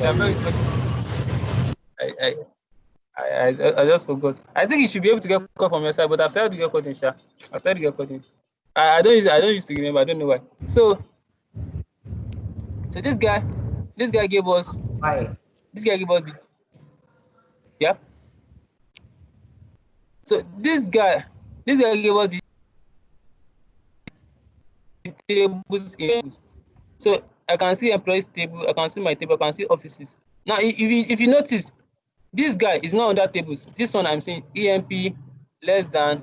I'm not I just forgot. I think you should be able to get code from your side, but I've started to get coding, Sha. I've started to get coding. I don't used to remember. I don't know why. So this guy gave us. Why? This guy gave us. Yeah. So this guy gave us the tables in. So I can see employees table. I can see my table. I can see offices. Now, if you notice, this guy is not under tables. This one I'm seeing EMP less than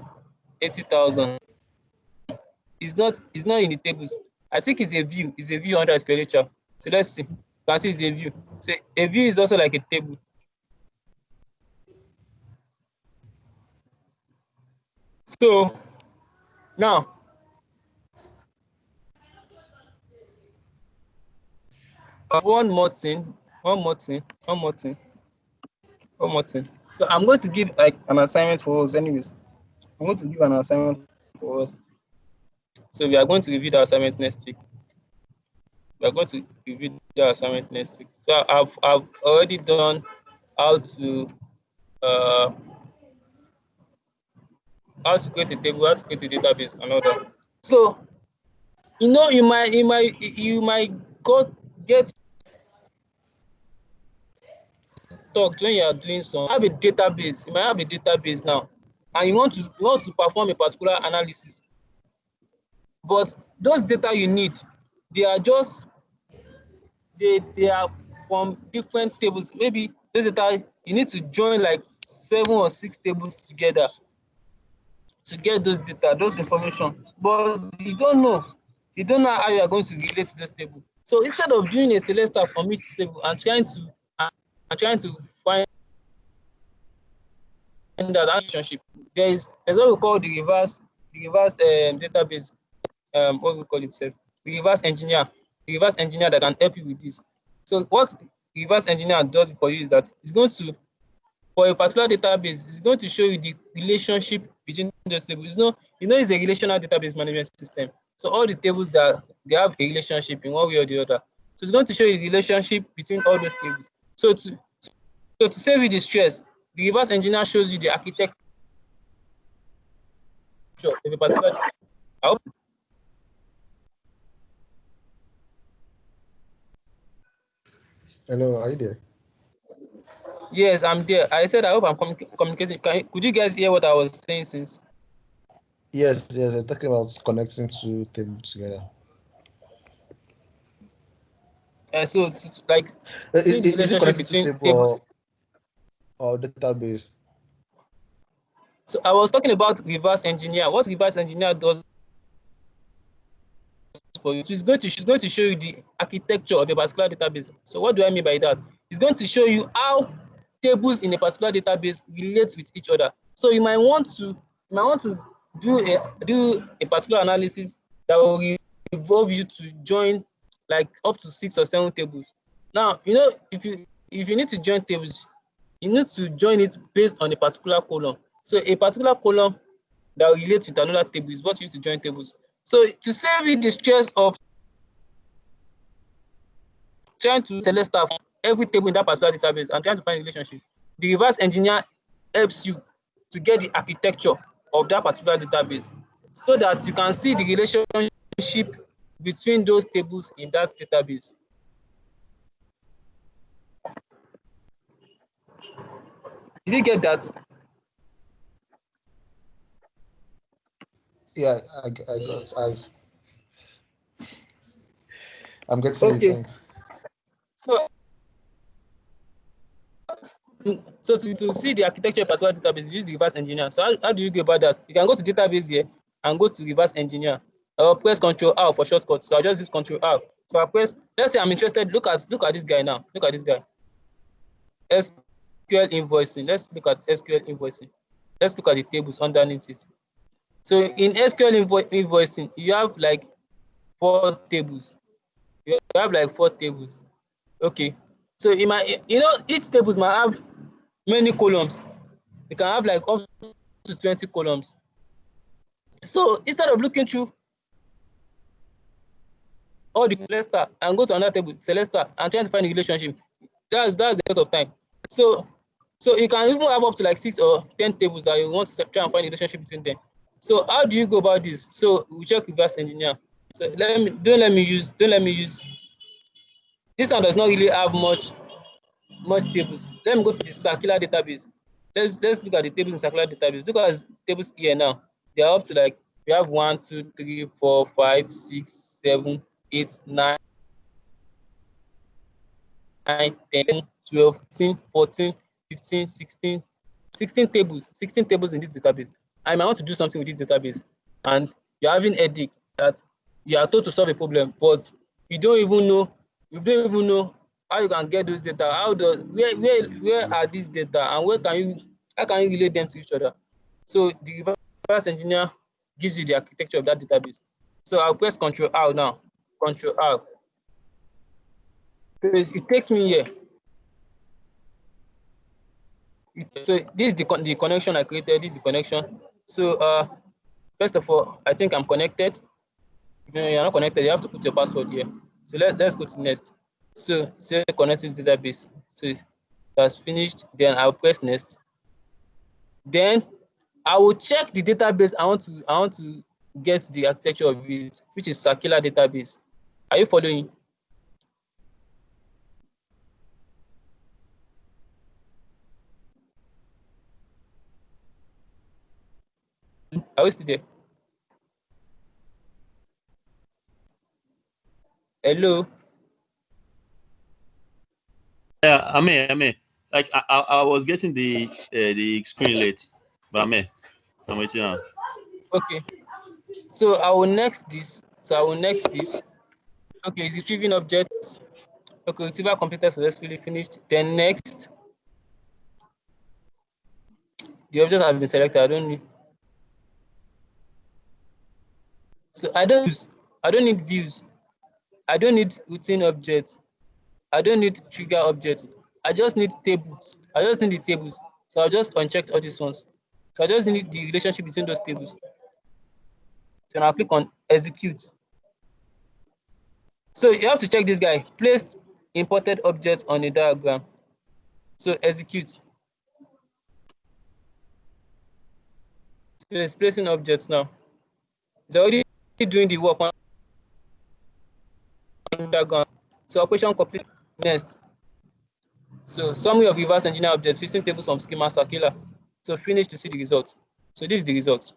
80,000. It's not in the tables. I think it's a view. It's a view under expenditure. So let's see. You can see it's a view. So a view is also like a table. So now one more thing. So I'm going to give like an assignment for us anyways. I'm going to give an assignment for us. So we are going to review the assignment next week. We are going to review the assignment next week. So I've already done how to create a table, how to create a database, and all that. So you know, you might get talked when you are doing some. Have a database. You might have a database now, and you want to perform a particular analysis. But those data you need, they are from different tables. Maybe those data you need to join like 7 or 6 tables together to get those data, those information. But you don't know how you are going to relate to those tables. So instead of doing a select star from each table and trying to find that relationship, there's what we call the reverse database. What we call it, the reverse engineer that can help you with this. So what reverse engineer does for you is that it's going to, for a particular database, it's going to show you the relationship between those tables. It's a relational database management system. So all the tables that they have a relationship in one way or the other. So it's going to show you the relationship between all those tables. So to save you the stress, the reverse engineer shows you the architecture of a particular. I hope. Hello, are you there? Yes, I'm there. I said I hope I'm communicating. Could you guys hear what I was saying since? Yes, I'm talking about connecting two tables together. So like Is the it relationship connected to between table tables. or database? So I was talking about reverse engineer. What reverse engineer does for you, so it's going to show you the architecture of a particular database. So what do I mean by that? It's going to show you how tables in a particular database relate with each other. So you might want to do a particular analysis that will involve you to join like up to 6 or 7 tables. Now, if you need to join tables, you need to join it based on a particular column. So a particular column that relates with another table is what you use to join tables. So to save you the stress of trying to select stuff every table in that particular database and trying to find a relationship, the reverse engineer helps you to get the architecture of that particular database so that you can see the relationship between those tables in that database. Did you get that? Yeah, I'm getting Okay. it, thanks. So to see the architecture of a particular database, use the reverse engineer. So how do you go about that? You can go to database here and go to reverse engineer. Or press Control R for shortcut. So I'll just use Control R. So I press, let's say I'm interested. Look at this guy now. Look at this guy. SQL invoicing. Let's look at SQL invoicing. Let's look at the tables underneath it. So in SQL invoicing, you have like 4 tables. You have like 4 tables. Okay. So in my, each tables might have many columns. You can have like up to 20 columns. So instead of looking through all the select star and go to another table, select star, and trying to find a relationship, That's a lot of time. So you can even have up to like 6 or 10 tables that you want to try and find a relationship between them. So how do you go about this? So we check reverse engineer. So don't let me use this one does not really have much tables. Let me go to the circular database. Let's look at the tables in circular database. Look at tables here now. They are up to like we have 1, 2, 3, 4, 5, 6, 7, 8, 9, 10, 12, 13, 14, 15, 16, 16 tables. 16 tables in this database. I might want to do something with this database, and you're having a headache that you are told to solve a problem, but you don't even know how you can get those data. Where are these data, and how can you relate them to each other? So the reverse engineer gives you the architecture of that database. So I'll press Control R now. Control R. So it takes me here. So this is the connection I created. This is the connection. So first of all, I think I'm connected. If you're not connected, you have to put your password here. So let's go to next. So say connected to the database. So that's finished. Then I'll press next. Then I will check the database I want to get the architecture of it, which is circular database. Are you following? Are we still there? Hello? Yeah, I'm here. Like I was getting the screen late, but I'm waiting now. Okay. So I will next this. Okay, it's retrieving objects. Okay, retrieval completed successfully, finished. Then next. The objects have been selected. I don't need. So I don't need views. I don't need routine objects. I don't need trigger objects. I just need tables. I just need the tables. So I'll just uncheck all these ones. So I just need the relationship between those tables. So now click on execute. So you have to check this guy. Place imported objects on a diagram. So execute. So it's placing objects now. It's already doing the work on the diagram. So operation complete. Next. So summary of reverse engineer objects, fixing tables from schema circular. So finish to see the results. So this is the result.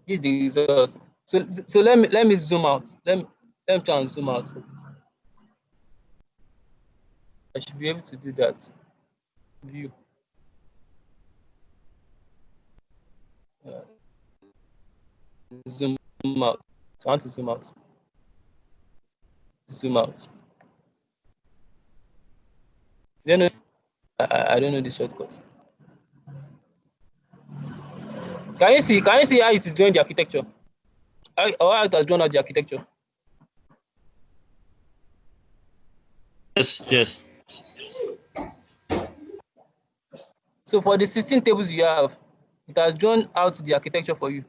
This is the result. So let me zoom out. Let me try and zoom out. I should be able to do that. View. Zoom out. So I want to zoom out. Zoom out. You know, I don't know the shortcut. Can you see how it is doing the architecture? Or how it has drawn out the architecture? Yes. So for the 16 tables you have, it has drawn out the architecture for you.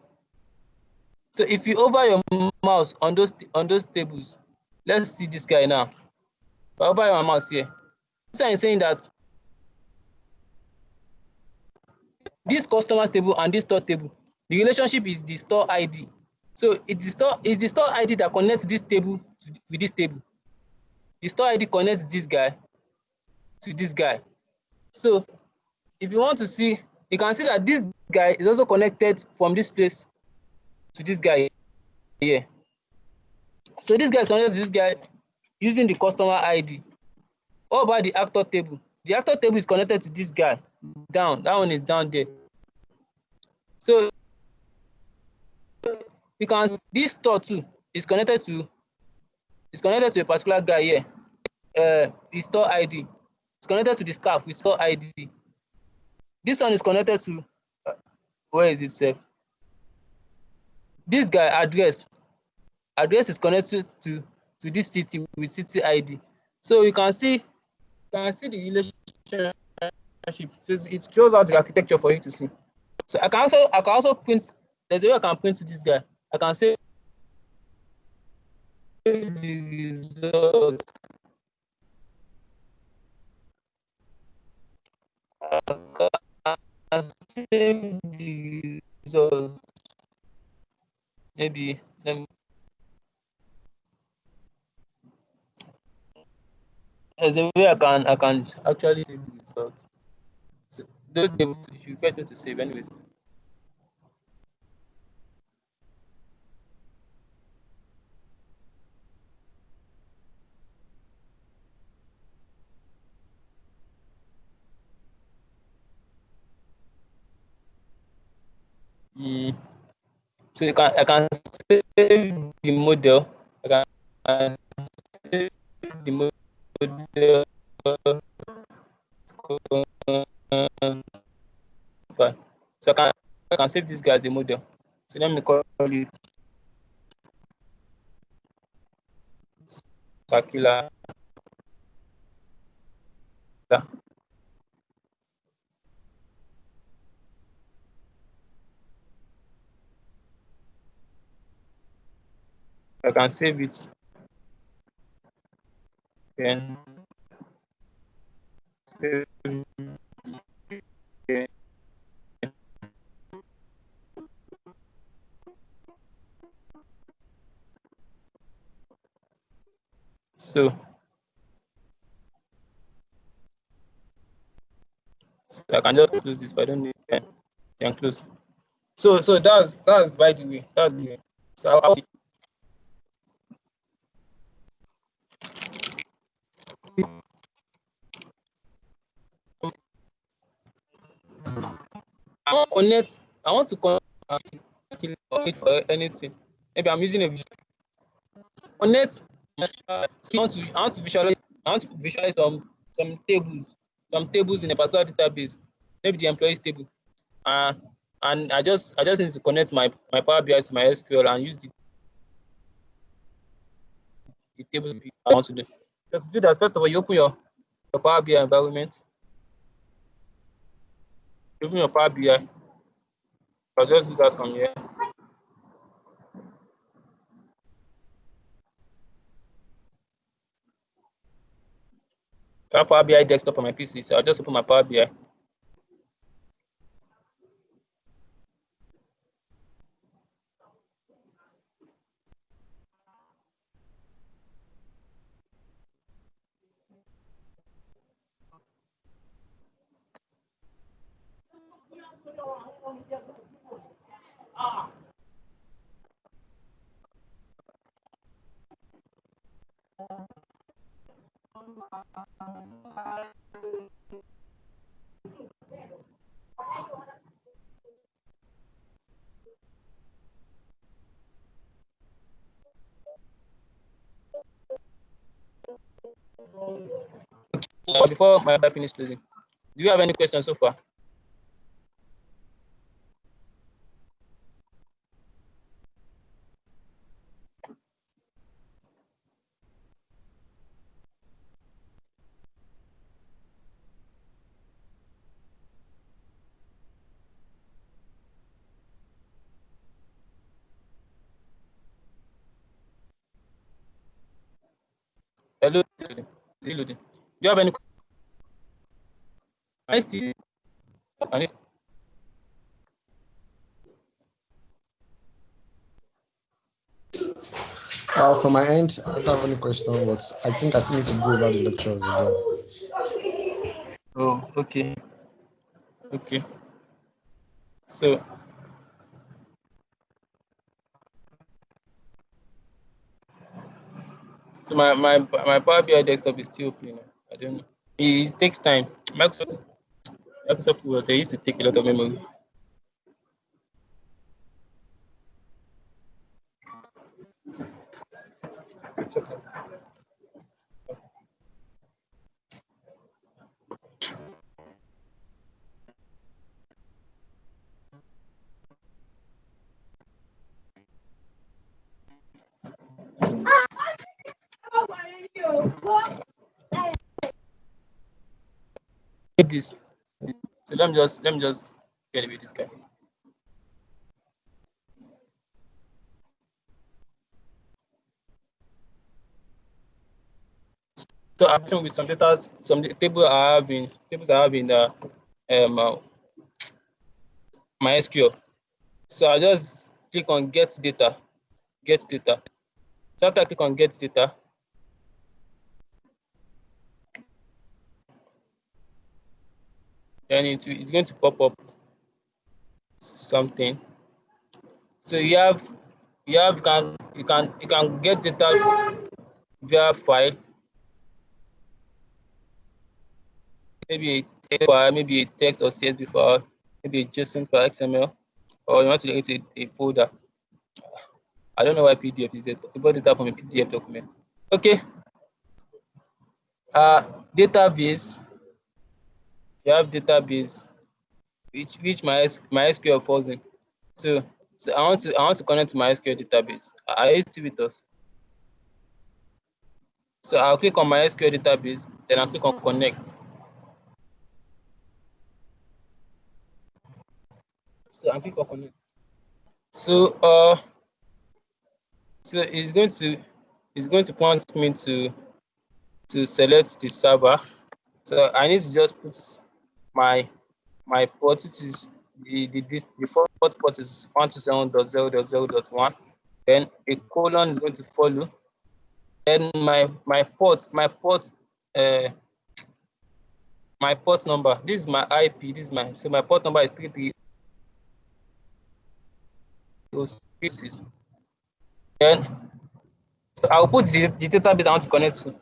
So if you hover your mouse on those tables, let's see this guy now. If I hover my mouse here, this is saying that this customers table and this store table, the relationship is the store ID. So it's the store ID that connects this table with this table. The store ID connects this guy to this guy. So if you want to see, you can see that this guy is also connected from this place to this guy here. So this guy is connected to this guy using the customer ID. What about the actor table? The actor table is connected to this guy down. That one is down there. So you can see this store too is connected to a particular guy here. His store ID. It's connected to the staff with store ID. This one is connected to where is it safe? This guy address is connected to this city with city ID. So you can see the relationship. So it shows out the architecture for you to see. So I can also print. There's a way I can print this guy. I can say the result. can save the results. Maybe there's a way I can actually save the results. So those tables you should request me to save anyways. So I can save the model. I can save the model. So I can save this guy as a model. So let me call it calculator. I can save it. Then save it. So I can just close this, but I don't need can close. So that's by the way. That's the way. So I want to connect or anything. Maybe I'm using a connect. I want to visualize some tables in a particular database. Maybe the employees table. And I just need to connect my Power BI to my SQL and use the table I want to do. Just to do that, first of all, you open your Power BI environment. You open your Power BI. I'll just do that from here. I have Power BI desktop on my PC, so I'll just open my Power BI. Before my BI finish closing, do you have any questions so far? Hello, reloading. Do you have any? I still. From my end, I don't have any question, but I think I still need to go over the lectures again. Oh, okay. Okay. So my Power BI desktop is still open. I don't know. It takes time. Microsoft Word, they used to take a lot of memory. This. So let me just get away this guy. So I'm with some data, some tables I have in MySQL. So I just click on get data. So after I click on get data, then it's going to pop up something. So you can get data via file, maybe a file, maybe a text or CSV file, maybe a JSON file, XML, or you want to get a folder. I don't know why PDF is there. You bought data from a PDF document. Okay. Database. You have database, which my SQL falls in. So I want to connect to my SQL database. Are you still with us? So I'll click on my SQL database, then I'll click on connect. So I'll click on connect. So so it's going to prompt me to select the server. So I need to just put my port. It is the default port is 127.0.0.1. Then a colon is going to follow. Then my port number. This is my IP. This is my port number is 3306. Then so I'll put the database I want to connect to.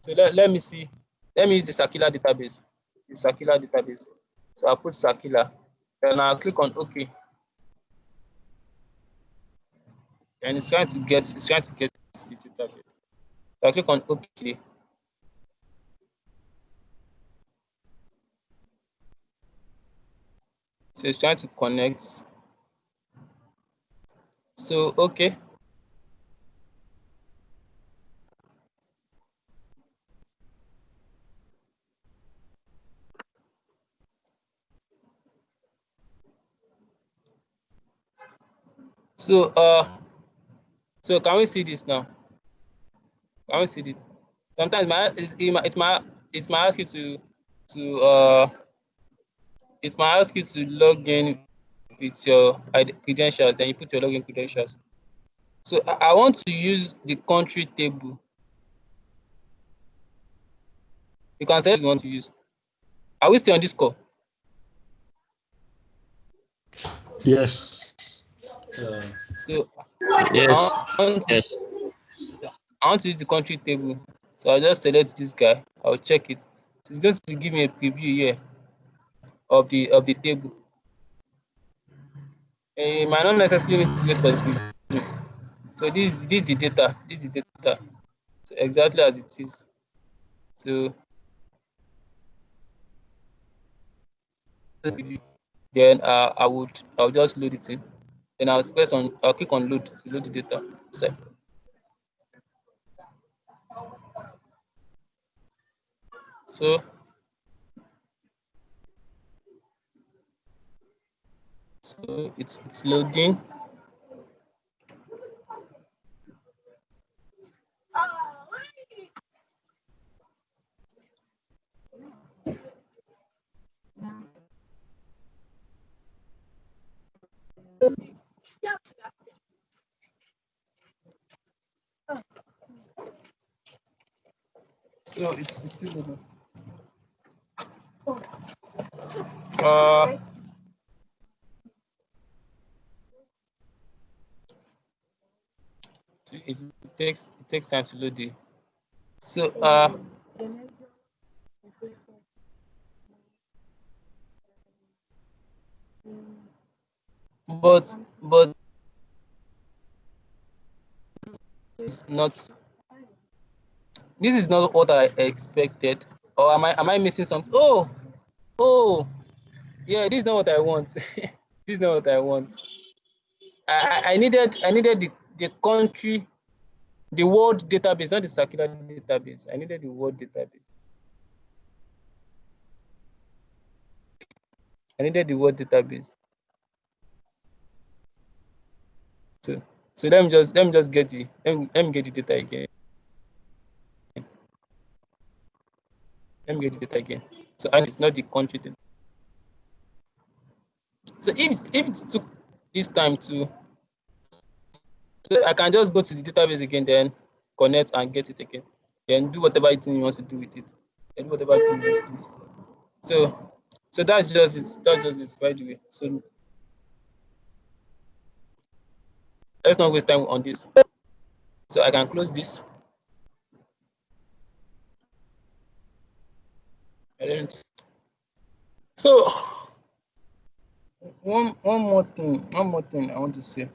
So let me see. Let me use the circular database. So I'll put circular. Then I'll click on OK. And it's trying to get the database. So I'll click on OK. So it's trying to connect. So okay. So so can we see this now? Can we see it? Sometimes it might ask you to log in with your credentials, then you put your login credentials. So I want to use the country table. You can select what you want to use. Are we still on this call? Yes. So Yes. I want to use the country table. So I'll just select this guy. I'll check it. So it's going to give me a preview here of the table. It might not necessarily need to wait for the preview. So this is the data. This is the data. So exactly as it is. So then I'll just load it in. Then I'll click on load to load the data. So it's loading. So it's still loading. It takes time to load it. So but it's not. This is not what I expected. Or am I missing something? Oh, yeah. This is not what I want. This is not what I want. I needed the country, the world database, not the circular database. I needed the world database. I needed the world database. So let me just get let me get the data again. Let me get the data again. So it's not the country data. So if it took this time to, so I can just go to the database again, then connect and get it again. Then do whatever thing you want to do with it. Then do whatever thing you want to do with it. So that's just it. That's just it, by the way. So let's not waste time on this. So I can close this. So one more thing I want to say.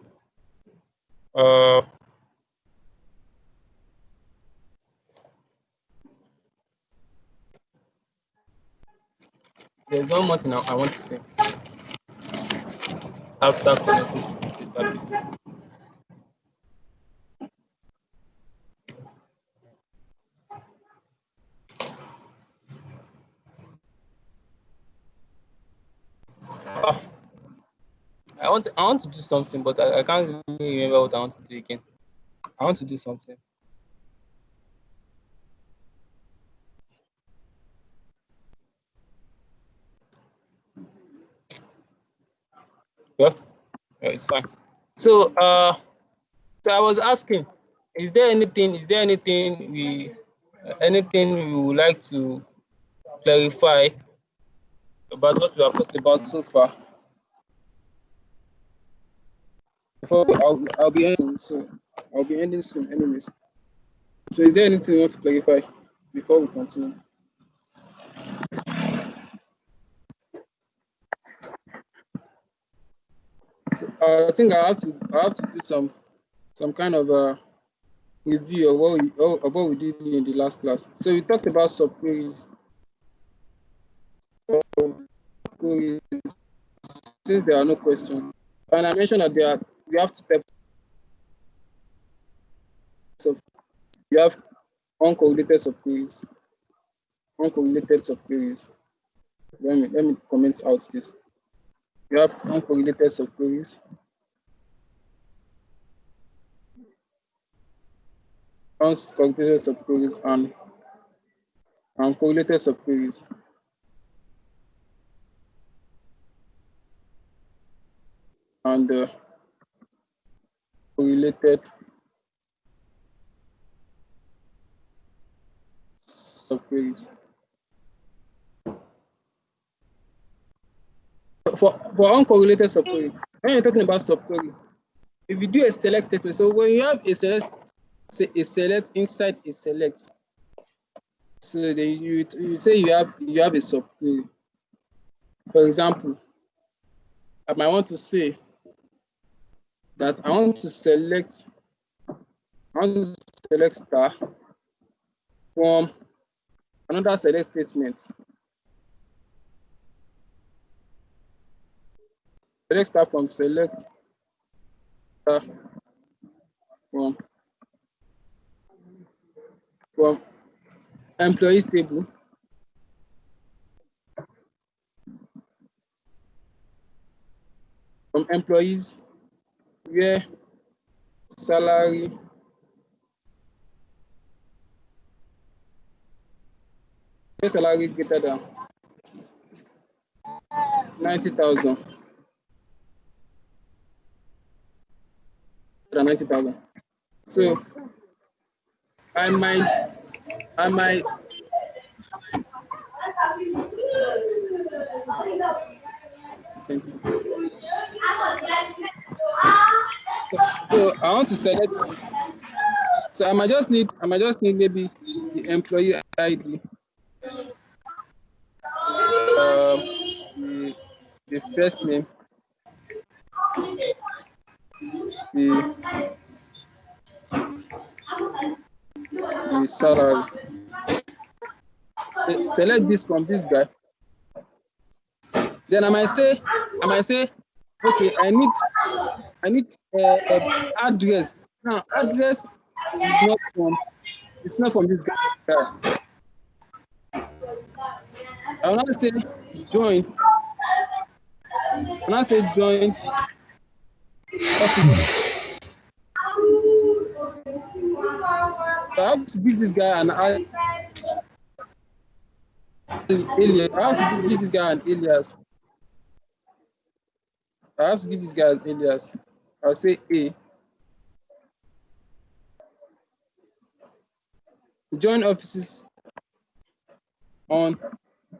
There's one more thing I want to say after connecting to the database. I want to do something, but I can't really remember what I want to do again. I want to do something. Well, it's fine. So so I was asking, is there anything we would like to clarify about what we have talked about so far? Before I'll be ending soon. I'll be ending soon, anyways. So is there anything you want to clarify before we continue? So I think I have to do some kind of review of what we did in the last class. So we talked about subqueries. Since there are no questions, and I mentioned that we have two types of, you have uncorrelated subqueries. Let me comment out this. You have uncorrelated subqueries. Uncorrelated subqueries and correlated subqueries. And correlated subqueries. For uncorrelated subquery, when you're talking about subquery, if you do a select statement, so when you have a select inside a select, so you say you have a subquery. For example, I might want to say that I want to select star from another select statement. Select star from select star from employees table. From employees where salary greater than 90,000. 90,000. So I might so I want to select. So I might just need maybe the employee ID, the first name, the salary. Select this from this guy. Then I might say, okay, I need address. Now address is not from this guy. I will not say join. I will not say join office. So I have to give this guy an alias. I have to give this guy an alias. I have to give this guy an alias. I'll say A. Join offices on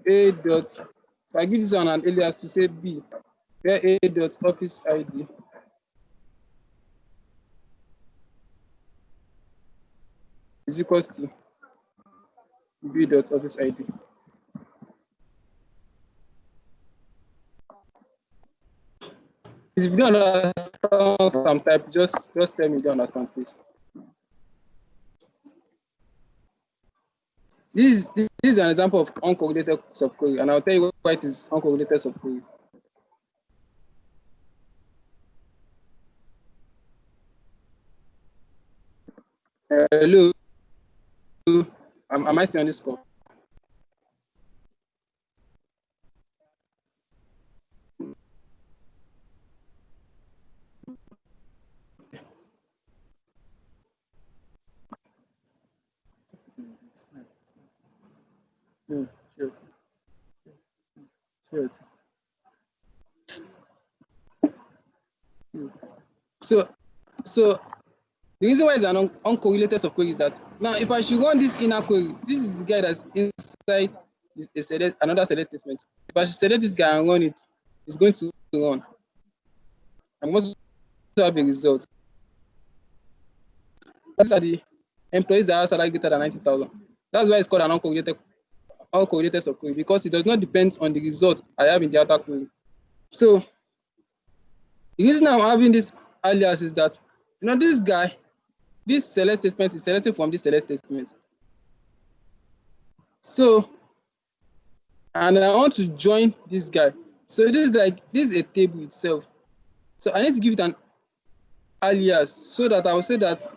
A dot. So I give this one an alias to say B, where A dot office ID is equals to B dot office ID. If you don't understand what I'm typing, just tell me you don't understand, please. This is an example of uncorrelated subquery, and I'll tell you why it is uncorrelated subquery. Hello, am I still on this call? So the reason why it's an uncorrelated subquery is that now if I should run this inner query, this is the guy that's inside another select statement. If I should select this guy and run it, it's going to run. I'm going to have a result. These are the employees that have salary greater than 90,000. That's why it's called an uncorrelated subquery, because it does not depend on the result I have in the outer query. So the reason I'm having this alias is that, this guy, this select statement is selected from this select statement. So, and I want to join this guy. So this is a table itself. So I need to give it an alias so that I will say that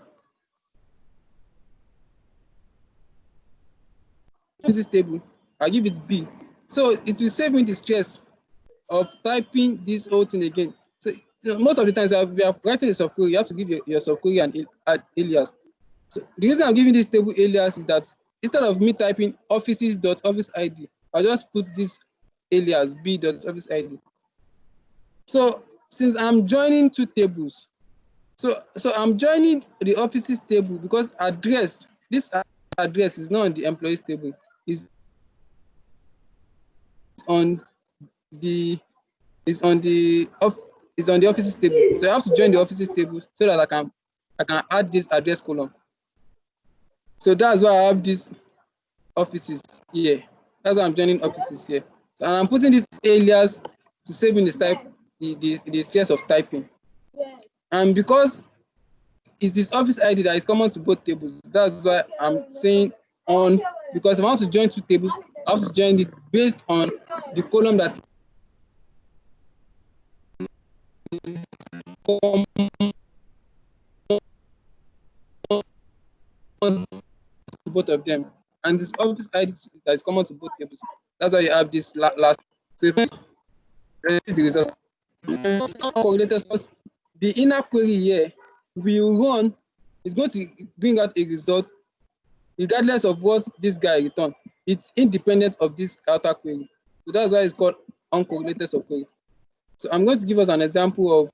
this table, I give it B. So it will save me the stress of typing this whole thing again. So most of the times we are writing a subquery, you have to give your subquery an alias. So the reason I'm giving this table alias is that instead of me typing offices.office ID, I'll just put this alias b.office ID. So since I'm joining two tables, so I'm joining the offices table because this address is not on the employees table, is on the offices table. So I have to join the offices table so that I can add this address column. So that's why I have these offices here. That's why I'm joining offices here. So, and I'm putting this alias to save in the stress of typing. And because it's this office ID that is common to both tables, that's why I'm saying on, because if I want to join two tables, I have to join it based on the column that is common to both of them. And this office ID that is common to both tables. That's why you have this last. So if is the result. The inner query here will run, is going to bring out a result regardless of what this guy returned. It's independent of this outer query. So that's why it's called uncorrelated subquery. So I'm going to give us an example of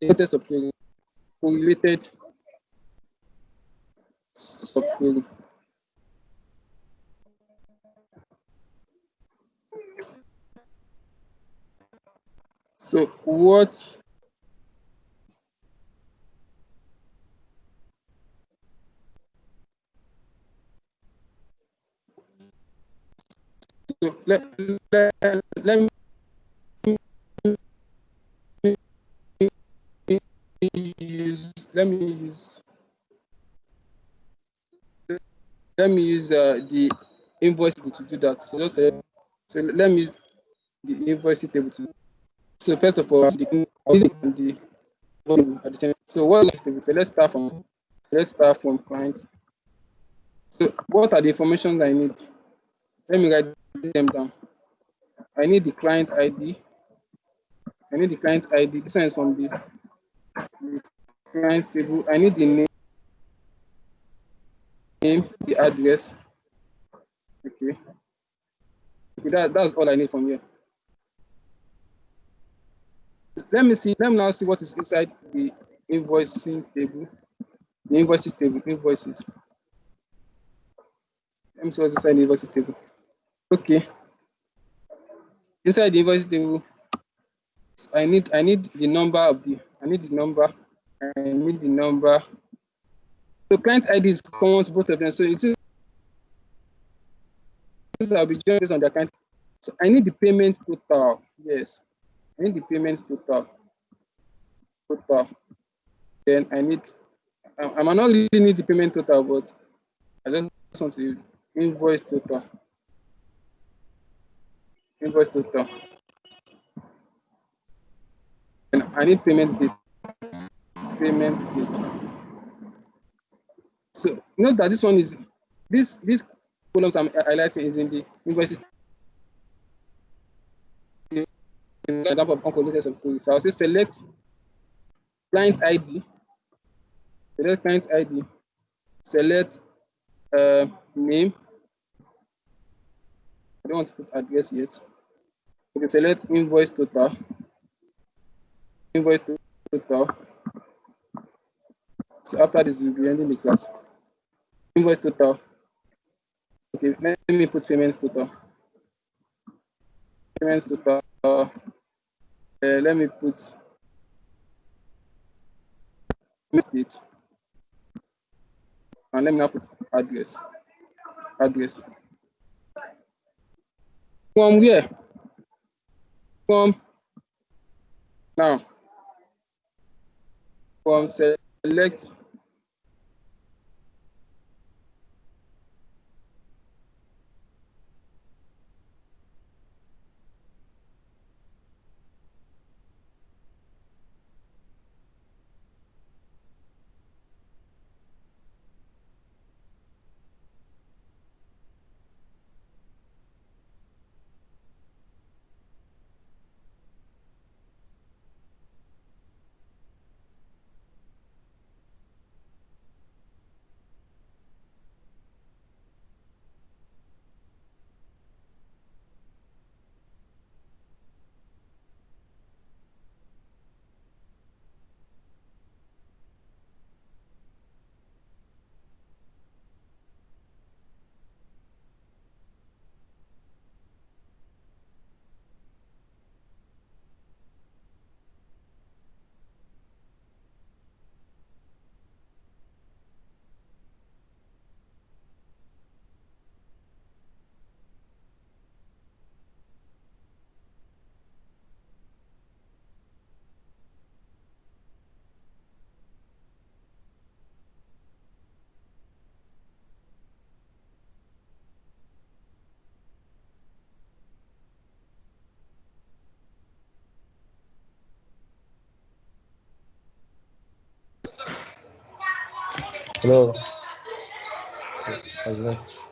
correlated subquery. Correlated subquery. So what so let me use the invoice table to do that. So just so let me use the invoice table to. So first of all, the at the same. So what is table? So let's start from client. So what are the informations I need? Let me write them down. I need the client ID. This one is from the client table. I need the name, the address. Okay. That's all I need from here. Let me now see what is inside the invoicing table. The invoices table, invoices. Let me see what's inside the invoices table. Okay. Inside the invoices table, I need the number of the, I need the number. So client ID is common to both of them. So it's I'll be based on the account. So I need the payment total. Yes, I need the payment total. Then I might not really need the payment total, but I just want to invoice total. Invoice total. And I need payment date. Payment date. So note that this one is this columns I'm highlighting is in the invoices. Example of uncorrelated subquery. So I'll say select client ID. Select client ID. Select name. I don't want to put address yet. Okay, select invoice total. Invoice total. So after this, we'll be ending the class. Invoice total. Okay, let me put payments total. Payments total. Let me put date. And let me now put address. Address. From where? From now. From select Hello. Has left.